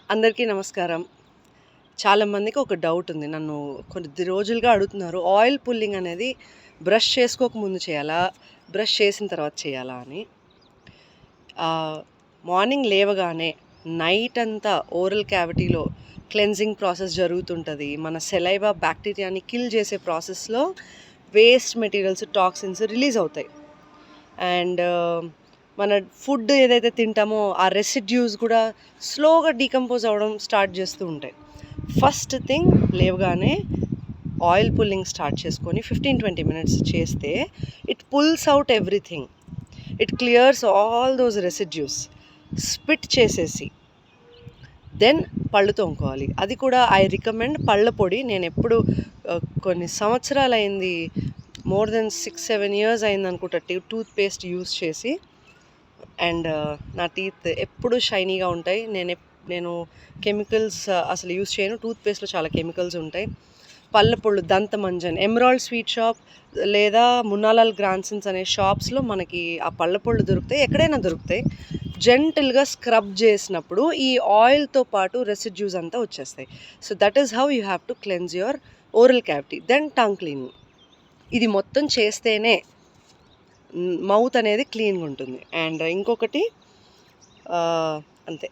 అందరికీ నమస్కారం. చాలామందికి ఒక డౌట్ ఉంది. నన్ను కొద్ది రోజులుగా అడుగుతున్నారు. ఆయిల్ పుల్లింగ్ అనేది బ్రష్ చేసుకోక ముందు చేయాలా? బ్రష్ చేసిన తర్వాత చేయాలా అని. మార్నింగ్ లేవగానే నైట్ అంతా ఓరల్ క్యావిటీలో క్లెన్జింగ్ ప్రాసెస్ జరుగుతుంటది. మన సెలైవా బ్యాక్టీరియాని కిల్ చేసే ప్రాసెస్‌లో వేస్ట్ మెటీరియల్స్, టాక్సిన్స్ రిలీజ్ అవుతాయి. అండ్ మన ఫుడ్ ఏదైతే తింటామో ఆ రెసిడ్యూస్ కూడా స్లోగా డీకంపోజ్ అవ్వడం స్టార్ట్ చేస్తూ ఉంటాయి. ఫస్ట్ థింగ్ లేవగానే ఆయిల్ పుల్లింగ్ స్టార్ట్ చేసుకొని 15-20 మినిట్స్ చేస్తే it pulls out everything. It clears all those residues. Spit చేసేసి దెన్ పళ్ళు తోముకోవాలి. అది కూడా ఐ రికమెండ్ పళ్ళ పొడి. నేను ఎప్పుడు కొన్ని సంవత్సరాలైంది, మోర్ దెన్ 6-7 ఇయర్స్ అయిందనుకుంటా టూత్ పేస్ట్ యూస్ చేసి. అండ్ నా టీత్ ఎప్పుడు షైనీగా ఉంటాయి. నేను కెమికల్స్ అసలు యూస్ చేయను. టూత్ పేస్ట్‌లో చాలా కెమికల్స్ ఉంటాయి. పళ్ళ పొళ్ళు దంతమంజన్, ఎమరాల్డ్ స్వీట్ షాప్ లేదా మున్నాలాల్ గ్రాండ్సన్స్ అనే షాప్స్‌లో మనకి ఆ పళ్ళ పొళ్ళు దొరుకుతాయి. ఎక్కడైనా దొరుకుతాయి. జెంటిల్‌గా స్క్రబ్ చేసినప్పుడు ఈ ఆయిల్‌తో పాటు రెసిడ్యూస్ అంతా వచ్చేస్తాయి. So that is how you have to cleanse your oral cavity. Then tongue cleaning. ఇది మొత్తం చేస్తేనే మౌత్ అనేది క్లీన్‌గా ఉంటుంది. అండ్ ఇంకొకటి అంతే.